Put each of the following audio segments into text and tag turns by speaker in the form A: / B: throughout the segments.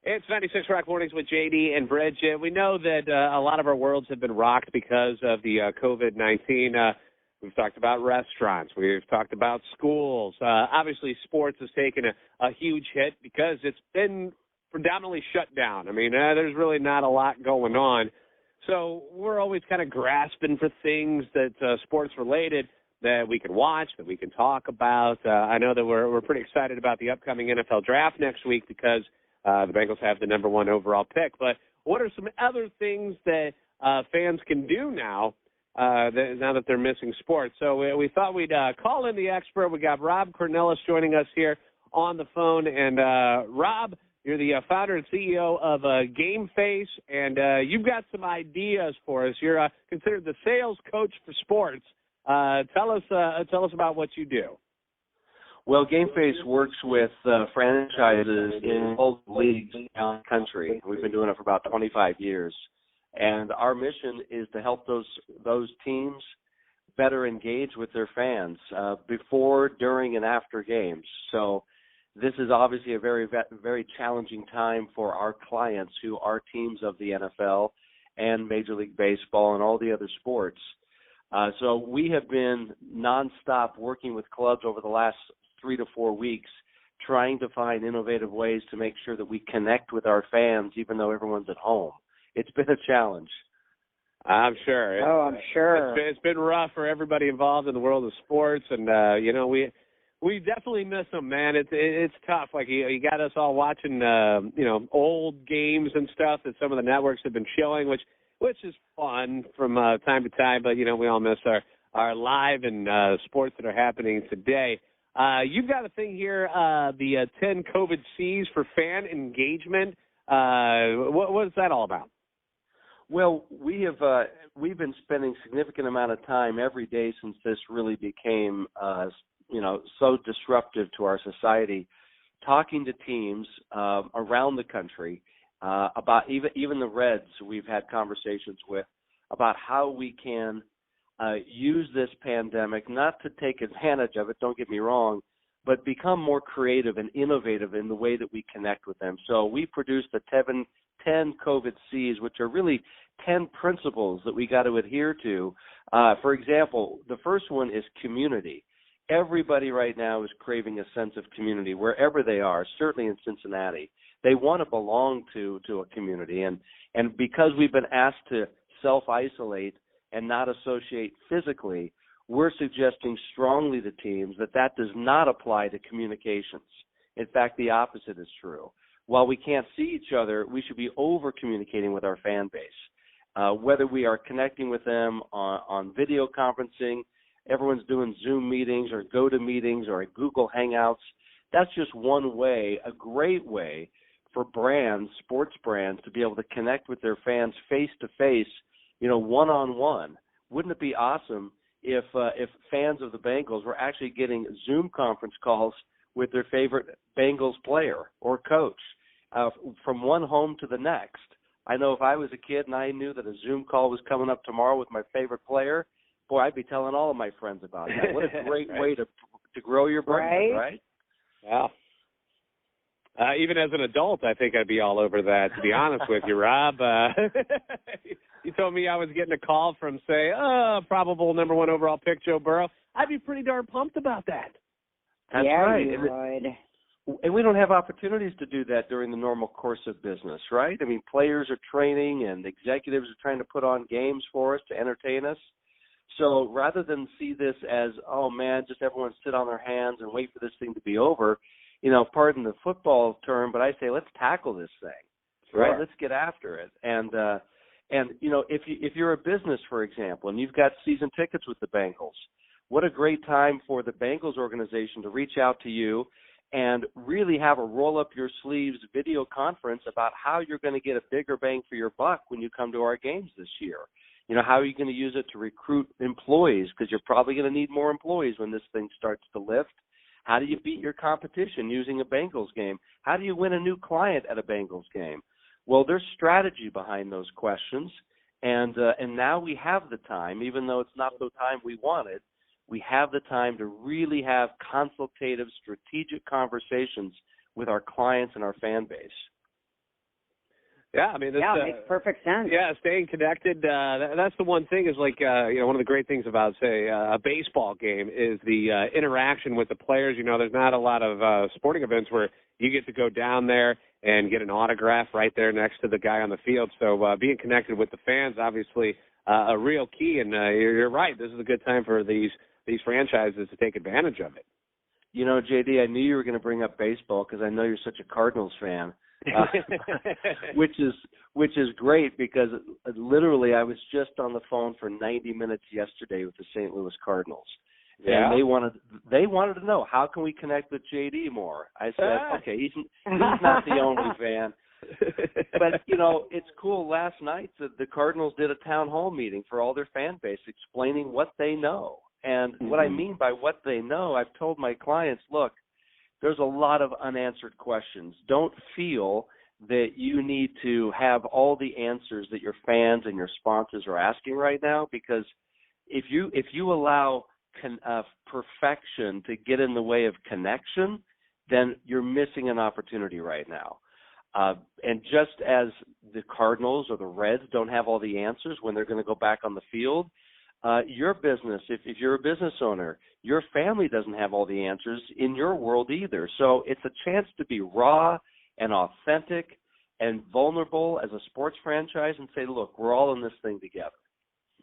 A: It's 96 Rock Mornings with JD and Bridge. We know that a lot of our worlds have been rocked because of the COVID-19. We've talked about restaurants. We've talked about schools. Obviously, sports has taken a huge hit because it's been predominantly shut down. I mean, there's really not a lot going on. So we're always kind of grasping for things that sports-related that we can watch, that we can talk about. I know that we're pretty excited about the upcoming NFL draft next week because the Bengals have the number one overall pick. But what are some other things that fans can do now that they're missing sports? So we thought we'd call in the expert. We got Rob Cornilles joining us here on the phone. And, Rob, you're the founder and CEO of Game Face, and you've got some ideas for us. You're considered the sales coach for sports. Tell us about what you do.
B: Well, GameFace works with franchises in both leagues around the country. We've been doing it for about 25 years. And our mission is to help those teams better engage with their fans before, during, and after games. So this is obviously a very, very challenging time for our clients who are teams of the NFL and Major League Baseball and all the other sports. So we have been nonstop working with clubs over the last 3 to 4 weeks, trying to find innovative ways to make sure that we connect with our fans, even though everyone's at home. It's been a challenge.
A: I'm sure.
C: I'm sure.
A: It's been rough for everybody involved in the world of sports, and we definitely miss them, man. It's tough. Like you got us all watching, old games and stuff that some of the networks have been showing, which is fun from time to time. But we all miss our live and sports that are happening today. You've got a thing here, the 10 COVID C's for fan engagement. What is that all about?
B: Well, we've been spending significant amount of time every day since this really became, so disruptive to our society, talking to teams around the country about even the Reds. We've had conversations with about how we can use this pandemic, not to take advantage of it, don't get me wrong, but become more creative and innovative in the way that we connect with them. So we produced the 10 COVID C's, which are really 10 principles that we got to adhere to. For example, the first one is community. Everybody right now is craving a sense of community wherever they are, certainly in Cincinnati. They want to belong to a community. And because we've been asked to self-isolate and not associate physically, we're suggesting strongly to teams that does not apply to communications. In fact, the opposite is true. While we can't see each other, we should be over-communicating with our fan base. Whether we are connecting with them on video conferencing, everyone's doing Zoom meetings or GoToMeetings or Google Hangouts, that's just one way, a great way for brands, sports brands, to be able to connect with their fans face-to-face, one-on-one. Wouldn't it be awesome if fans of the Bengals were actually getting Zoom conference calls with their favorite Bengals player or coach from one home to the next? I know if I was a kid and I knew that a Zoom call was coming up tomorrow with my favorite player, boy, I'd be telling all of my friends about that. What a great way to grow your brand, right?
A: Yeah. Even as an adult, I think I'd be all over that, to be honest with you, Rob. You told me I was getting a call from, say, probable number one overall pick, Joe Burrow. I'd be pretty darn pumped about that.
B: That's right.
C: You would.
B: And we don't have opportunities to do that during the normal course of business, right? I mean, players are training and executives are trying to put on games for us to entertain us. So rather than see this as, oh, man, just everyone sit on their hands and wait for this thing to be over, pardon the football term, but I say let's tackle this thing, right?
A: Sure.
B: Let's get after it. And if you're a business, for example, and you've got season tickets with the Bengals, what a great time for the Bengals organization to reach out to you and really have a roll-up-your-sleeves video conference about how you're going to get a bigger bang for your buck when you come to our games this year. How are you going to use it to recruit employees? Because you're probably going to need more employees when this thing starts to lift. How do you beat your competition using a Bengals game? How do you win a new client at a Bengals game? Well, there's strategy behind those questions, and now we have the time, even though it's not the time we wanted, we have the time to really have consultative, strategic conversations with our clients and our fan base.
A: Yeah, I mean,
C: it makes perfect sense.
A: Yeah, staying connected. That's the one thing is like, one of the great things about, say, a baseball game is the interaction with the players. There's not a lot of sporting events where you get to go down there and get an autograph right there next to the guy on the field. So being connected with the fans, obviously, a real key. And you're right. This is a good time for these franchises to take advantage of it.
B: JD, I knew you were going to bring up baseball because I know you're such a Cardinals fan. Which is great because literally I was just on the phone for 90 minutes yesterday with the St. Louis Cardinals.
A: Yeah.
B: And they wanted to know, how can we connect with JD more? I said, okay, he's not the only fan. But, it's cool. Last night the Cardinals did a town hall meeting for all their fan base explaining what they know. And what I mean by what they know, I've told my clients, look, there's a lot of unanswered questions. Don't feel that you need to have all the answers that your fans and your sponsors are asking right now, because if you allow perfection to get in the way of connection, then you're missing an opportunity right now. And just as the Cardinals or the Reds don't have all the answers when they're going to go back on the field, your business, if you're a business owner, your family doesn't have all the answers in your world either. So it's a chance to be raw and authentic and vulnerable as a sports franchise and say, look, we're all in this thing together.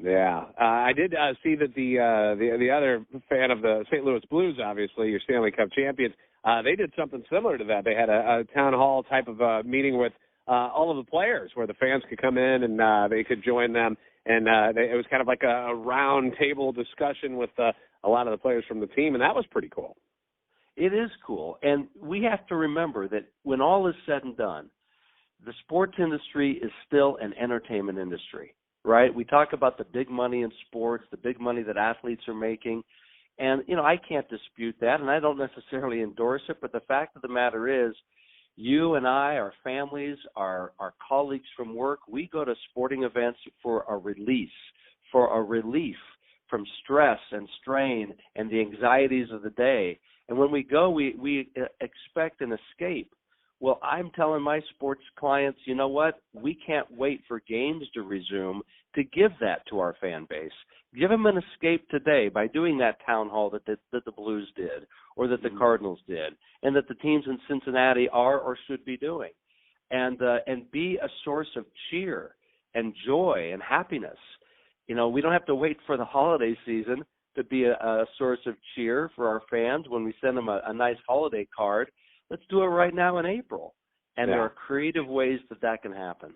A: Yeah, I did see that the other fan of the St. Louis Blues, obviously, your Stanley Cup champions, they did something similar to that. They had a town hall type of meeting with all of the players where the fans could come in and they could join them. And it was kind of like a round table discussion with a lot of the players from the team, and that was pretty cool.
B: It is cool. And we have to remember that when all is said and done, the sports industry is still an entertainment industry, right? We talk about the big money in sports, the big money that athletes are making. And, I can't dispute that, and I don't necessarily endorse it, but the fact of the matter is, you and I, our families, our colleagues from work, we go to sporting events for a release, for a relief from stress and strain and the anxieties of the day. And when we go, we expect an escape. Well, I'm telling my sports clients, you know what? We can't wait for games to resume to give that to our fan base. Give them an escape today by doing that town hall that the Blues did or that the Cardinals did and that the teams in Cincinnati are or should be doing. And be a source of cheer and joy and happiness. We don't have to wait for the holiday season to be a source of cheer for our fans when we send them a nice holiday card. Let's do it right now in April. And there are creative ways that can happen.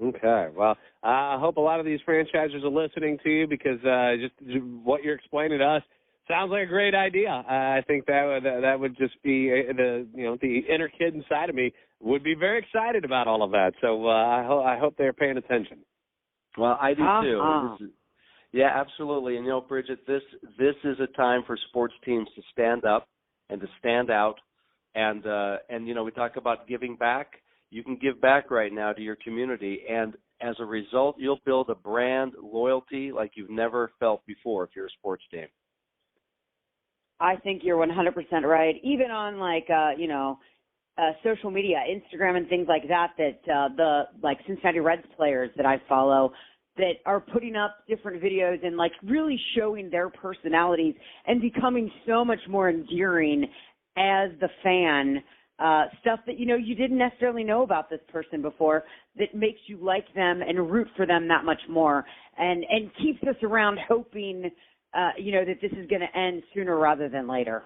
A: Okay. Well, I hope a lot of these franchises are listening to you because just what you're explaining to us sounds like a great idea. I think that would just be the inner kid inside of me would be very excited about all of that. So I hope they're paying attention.
B: Well, I do too. Yeah, absolutely. And Bridget, this is a time for sports teams to stand up and to stand out. And we talk about giving back. You can give back right now to your community, and as a result, you'll build a brand loyalty like you've never felt before if you're a sports team.
C: I think you're 100% right. Even on social media, Instagram and things like that, the Cincinnati Reds players that I follow that are putting up different videos and really showing their personalities and becoming so much more endearing as the fan. Stuff that, you didn't necessarily know about this person before that makes you like them and root for them that much more and keeps us around hoping, that this is going to end sooner rather than later.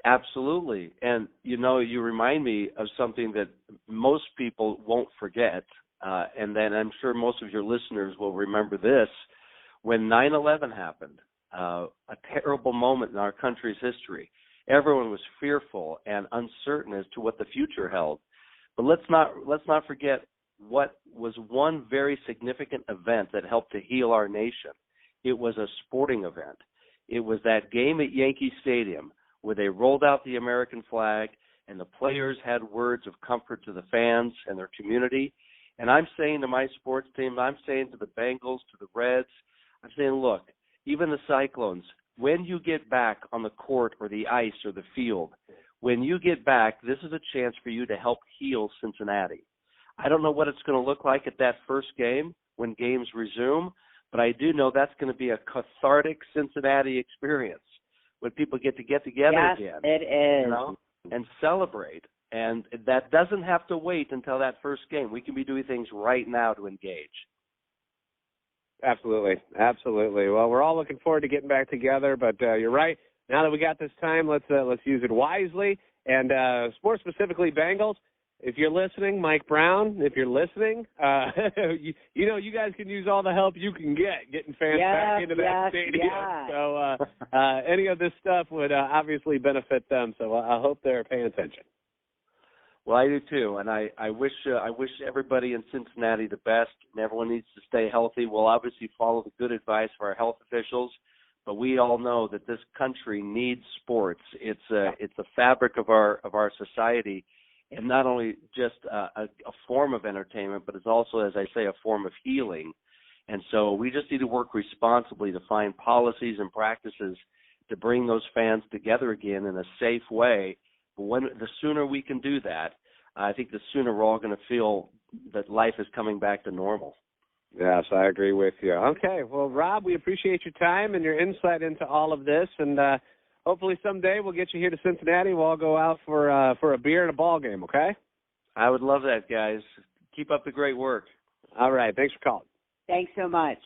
B: Absolutely. And, you remind me of something that most people won't forget, and then I'm sure most of your listeners will remember this. When 9/11 happened, a terrible moment in our country's history, everyone was fearful and uncertain as to what the future held. But let's not forget what was one very significant event that helped to heal our nation. It was a sporting event. It was that game at Yankee Stadium where they rolled out the American flag and the players had words of comfort to the fans and their community. And I'm saying to my sports team, I'm saying to the Bengals, to the Reds, I'm saying, look, even the Cyclones, when you get back on the court or the ice or the field, when you get back, this is a chance for you to help heal Cincinnati. I don't know what it's going to look like at that first game when games resume, but I do know that's going to be a cathartic Cincinnati experience when people get together
C: yes,
B: again.
C: It is.
B: You know, and celebrate. And that doesn't have to wait until that first game. We can be doing things right now to engage.
A: Absolutely. Well, we're all looking forward to getting back together, but you're right. Now that we got this time, let's use it wisely. And more specifically, Bengals, if you're listening, Mike Brown, if you're listening, you guys can use all the help you can get getting fans back into that stadium.
C: Yes.
A: So any of this stuff would obviously benefit them. So I hope they're paying attention.
B: Well, I do too, and I wish everybody in Cincinnati the best, and everyone needs to stay healthy. We'll obviously follow the good advice of our health officials, but we all know that this country needs sports. It's a fabric of our society, and not only just a form of entertainment, but it's also, as I say, a form of healing. And so we just need to work responsibly to find policies and practices to bring those fans together again in a safe way. But the sooner we can do that, I think the sooner we're all going to feel that life is coming back to normal.
A: Yes, I agree with you. Okay, well, Rob, we appreciate your time and your insight into all of this, and hopefully someday we'll get you here to Cincinnati. We'll all go out for a beer and a ball game, okay?
B: I would love that, guys. Keep up the great work.
A: All right, thanks for calling.
C: Thanks so much.